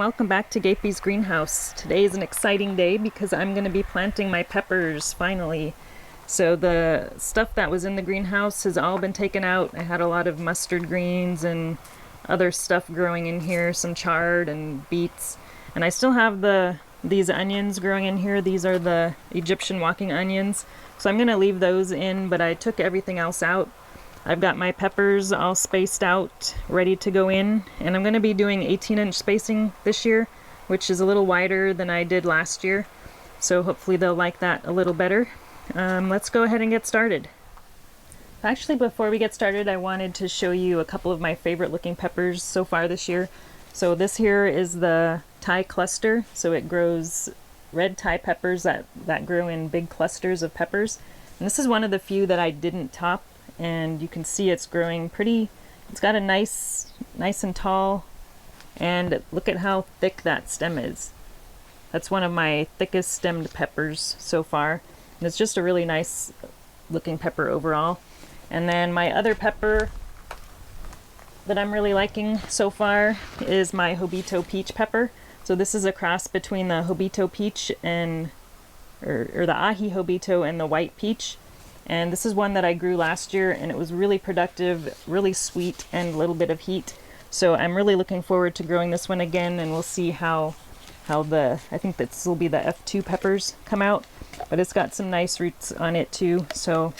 welcome back to Gapey's greenhouse. Today is an exciting day because I'm going to be planting my peppers finally. So the stuff that was in the greenhouse has all been taken out. I had a lot of mustard greens and other stuff growing in here, some chard and beets. And I still have these onions growing in here. These are the Egyptian walking onions. So I'm going to leave those in, but I took everything else out. I've got my peppers all spaced out, ready to go in, and I'm going to be doing 18-inch spacing this year, which is a little wider than I did last year, so hopefully they'll like that a little better. Let's go ahead and get started. Actually, before we get started, I wanted to show you a couple of my favorite looking peppers so far this year. So this here is the Thai cluster, so it grows red Thai peppers that grow in big clusters of peppers. And this is one of the few that I didn't top. And you can see it's growing pretty, it's got a nice and tall, and look at how thick that stem is. That's one of my thickest stemmed peppers so far, and it's just a really nice looking pepper overall. And then my other pepper that I'm really liking so far is my Hobito peach pepper. So this is a cross between the Hobito peach and, or the Ahi Hobito and the white peach. And this is one that I grew last year, and it was really productive, really sweet, and a little bit of heat. So I'm really looking forward to growing this one again, and we'll see how I think this will be the F2 peppers come out. But it's got some nice roots on it too, so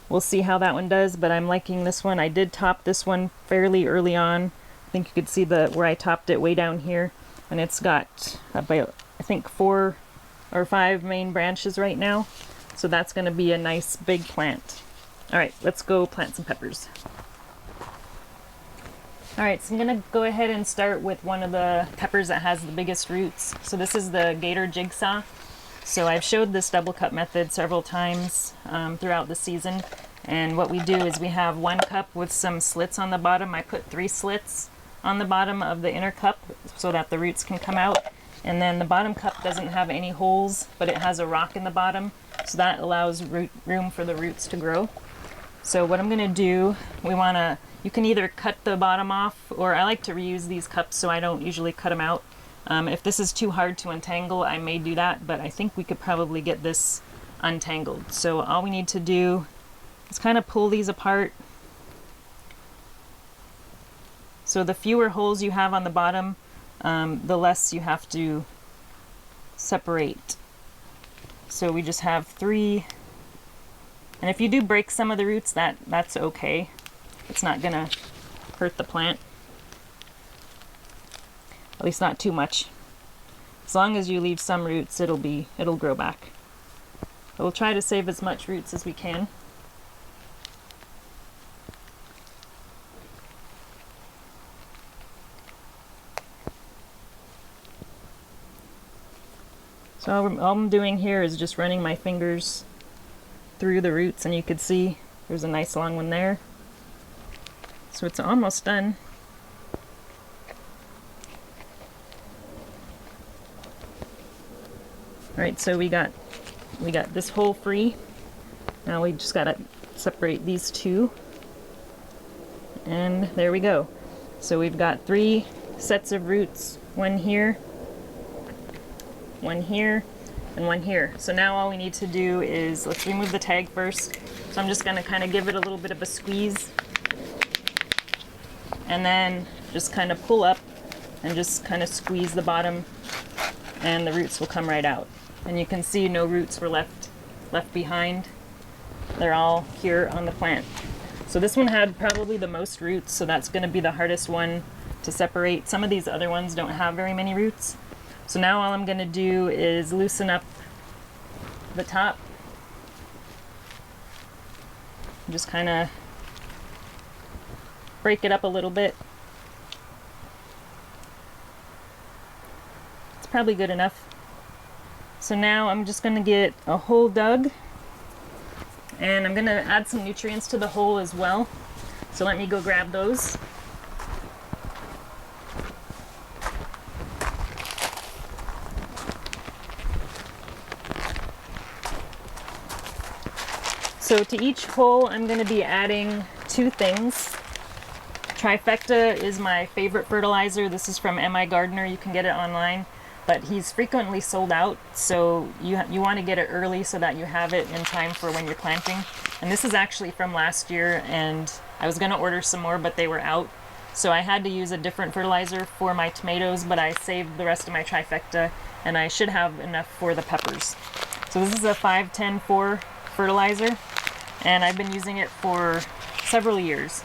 we'll see how that one does. But I'm liking this one. I did top this one fairly early on. I think you could see where I topped it way down here. And it's got about, I think, 4 or 5 main branches right now. So that's going to be a nice big plant. All right, let's go plant some peppers. All right, so I'm going to go ahead and start with one of the peppers that has the biggest roots. So this is the Gator Jigsaw. So I've showed this double cup method several times throughout the season. And what we do is we have 1 cup with some slits on the bottom. I put 3 slits on the bottom of the inner cup so that the roots can come out. And then the bottom cup doesn't have any holes, but it has a rock in the bottom. So that allows room for the roots to grow. So what I'm going to do, you can either cut the bottom off, or I like to reuse these cups so I don't usually cut them out. If this is too hard to untangle, I may do that, but I think we could probably get this untangled. So all we need to do is kind of pull these apart. So the fewer holes you have on the bottom, the less you have to separate. So we just have 3, and if you do break some of the roots, that's okay. It's not gonna hurt the plant, at least not too much. As long as you leave some roots, it'll grow back. But we'll try to save as much roots as we can. So all I'm doing here is just running my fingers through the roots, and you can see there's a nice long one there. So it's almost done. Alright, so we got this hole free. Now we just gotta separate these 2. And there we go. So we've got 3 sets of roots, 1 here, 1 here, and 1 here. So now all we need to do is, let's remove the tag first. So I'm just going to kind of give it a little bit of a squeeze, and then just kind of pull up and just kind of squeeze the bottom, and the roots will come right out. And you can see no roots were left behind. They're all here on the plant. So this one had probably the most roots, so that's going to be the hardest one to separate. Some of these other ones don't have very many roots. So now all I'm going to do is loosen up the top. Just kind of break it up a little bit. It's probably good enough. So now I'm just going to get a hole dug, and I'm going to add some nutrients to the hole as well. So let me go grab those. So to each hole, I'm going to be adding 2 things. Trifecta is my favorite fertilizer. This is from Mi Gardener. You can get it online, but he's frequently sold out, so you want to get it early so that you have it in time for when you're planting. And this is actually from last year, and I was going to order some more, but they were out. So I had to use a different fertilizer for my tomatoes, but I saved the rest of my Trifecta, and I should have enough for the peppers. So this is a 5-10-4 fertilizer, and I've been using it for several years.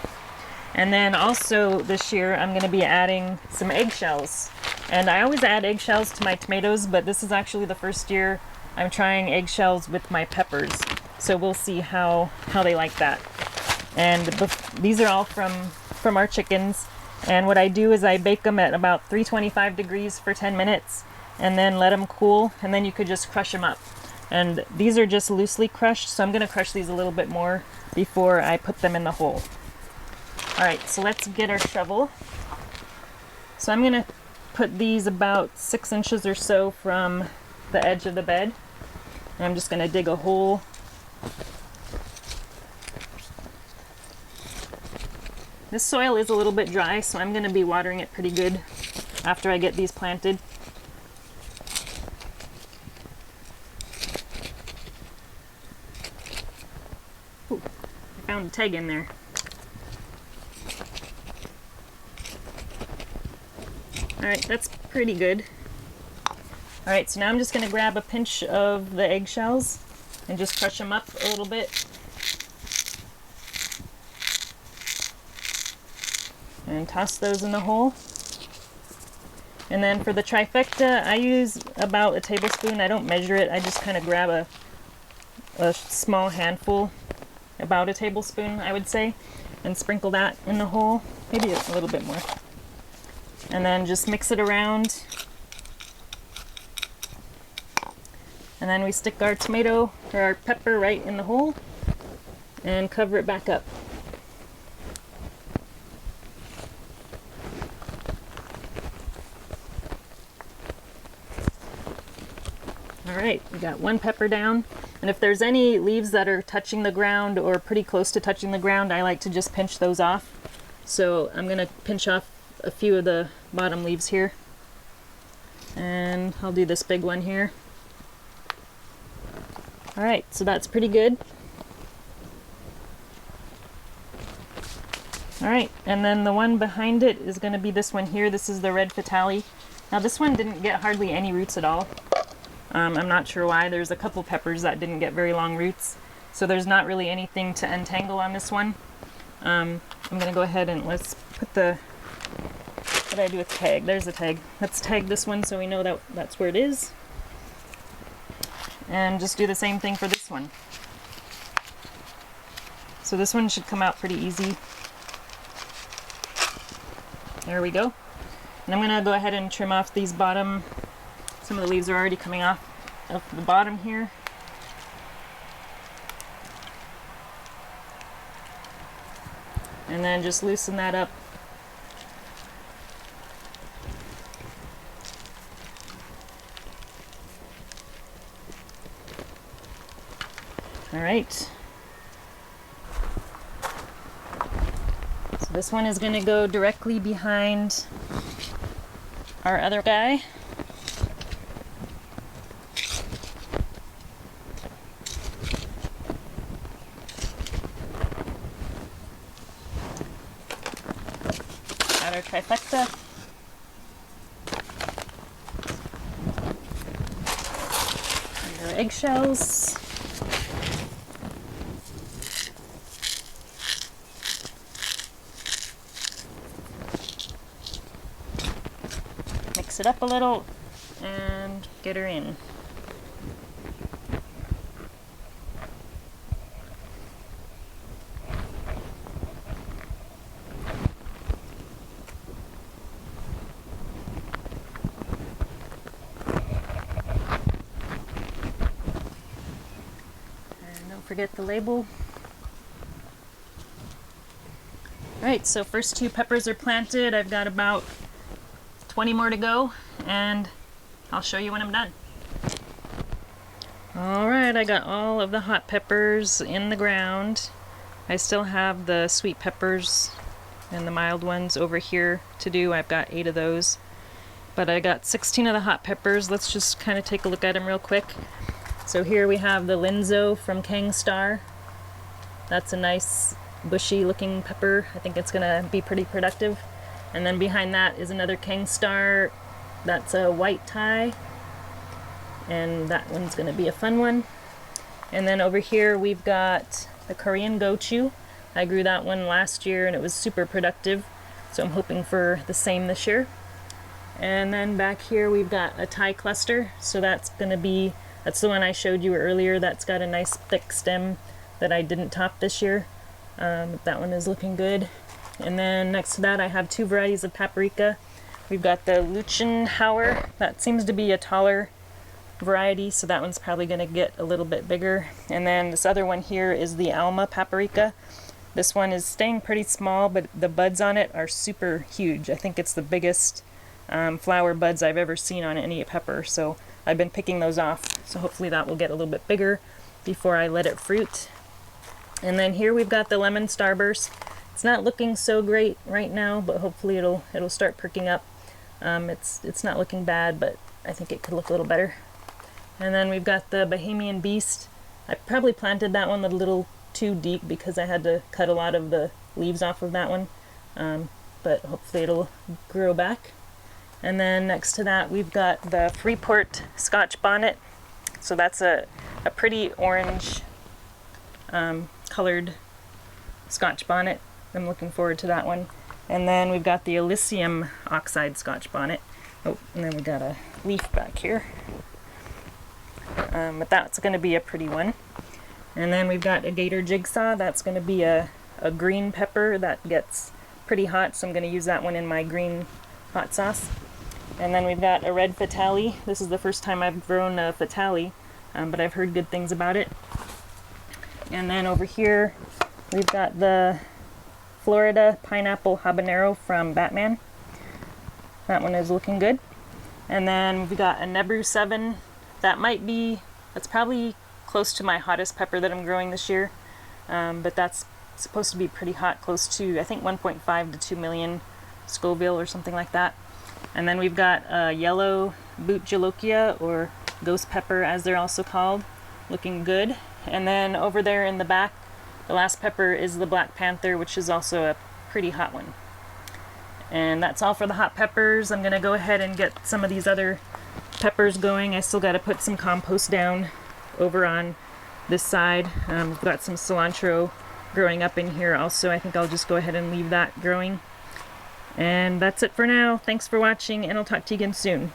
And then also this year I'm going to be adding some eggshells. And I always add eggshells to my tomatoes, but this is actually the first year I'm trying eggshells with my peppers. So we'll see how they like that. And these are all from our chickens. And what I do is I bake them at about 325 degrees for 10 minutes and then let them cool, and then you could just crush them up. And these are just loosely crushed, so I'm going to crush these a little bit more before I put them in the hole. Alright, so let's get our shovel. So I'm going to put these about 6 inches or so from the edge of the bed. And I'm just going to dig a hole. This soil is a little bit dry, so I'm going to be watering it pretty good after I get these planted. Ooh, I found a tag in there. Alright, that's pretty good. Alright, so now I'm just going to grab a pinch of the eggshells and just crush them up a little bit. And toss those in the hole. And then for the Trifecta, I use about a tablespoon. I don't measure it, I just kind of grab a small handful, about a tablespoon I would say, and sprinkle that in the hole, maybe a little bit more. And then just mix it around. And then we stick our tomato or our pepper right in the hole and cover it back up. Alright, we got one pepper down, and if there's any leaves that are touching the ground or pretty close to touching the ground, I like to just pinch those off. So I'm going to pinch off a few of the bottom leaves here, and I'll do this big one here. Alright, so that's pretty good. Alright, and then the one behind it is going to be this one here. This is the red Fatali. Now this one didn't get hardly any roots at all. I'm not sure why. There's a couple peppers that didn't get very long roots, so there's not really anything to untangle on this one. I'm going to go ahead and let's put the, what did I do with tag? There's the tag. Let's tag this one so we know that that's where it is. And just do the same thing for this one. So this one should come out pretty easy. There we go. And I'm going to go ahead and trim off these bottom. Some of the leaves are already coming off of the bottom here. And then just loosen that up. All right. So this one is going to go directly behind our other guy. Got our Trifecta. And our eggshells. Mix it up a little and get her in. And don't forget the label. Alright, so first 2 peppers are planted. I've got about 20 more to go, and I'll show you when I'm done. Alright, I got all of the hot peppers in the ground. I still have the sweet peppers and the mild ones over here to do. I've got 8 of those. But I got 16 of the hot peppers. Let's just kind of take a look at them real quick. So here we have the Linzo from Kang Star. That's a nice bushy looking pepper. I think it's gonna be pretty productive. And then behind that is another Kang Star. That's a white Thai. And that one's gonna be a fun one. And then over here we've got the Korean gochu. I grew that one last year and it was super productive. So I'm hoping for the same this year. And then back here we've got a Thai cluster. So that's the one I showed you earlier. That's got a nice thick stem that I didn't top this year. That one is looking good. And then next to that I have 2 varieties of paprika. We've got the Luchenhauer. That seems to be a taller variety, so that one's probably going to get a little bit bigger. And then this other one here is the Alma Paprika. This one is staying pretty small, but the buds on it are super huge. I think it's the biggest flower buds I've ever seen on any pepper, so I've been picking those off. So hopefully that will get a little bit bigger before I let it fruit. And then here we've got the lemon Starburst. It's not looking so great right now, but hopefully it'll start perking up. It's not looking bad, but I think it could look a little better. And then we've got the Bahamian Beast. I probably planted that one a little too deep because I had to cut a lot of the leaves off of that one, but hopefully it'll grow back. And then next to that we've got the Freeport Scotch Bonnet. So that's a pretty orange colored Scotch Bonnet. I'm looking forward to that one. And then we've got the Elysium Oxide Scotch Bonnet. Oh, and then we got a leaf back here. But that's going to be a pretty one. And then we've got a Gator Jigsaw. That's going to be a green pepper that gets pretty hot, so I'm going to use that one in my green hot sauce. And then we've got a red Fatali. This is the first time I've grown a Fatali, but I've heard good things about it. And then over here we've got the Florida Pineapple Habanero from Batman. That one is looking good. And then we've got a Nebru 7. That's probably close to my hottest pepper that I'm growing this year. But that's supposed to be pretty hot, close to, I think, 1.5 to 2 million Scoville or something like that. And then we've got a yellow boot jolokia, or ghost pepper as they're also called, looking good. And then over there in the back, the last pepper is the Black Panther, which is also a pretty hot one. And that's all for the hot peppers. I'm going to go ahead and get some of these other peppers going. I still got to put some compost down over on this side. We've got some cilantro growing up in here also. I think I'll just go ahead and leave that growing. And that's it for now. Thanks for watching, and I'll talk to you again soon.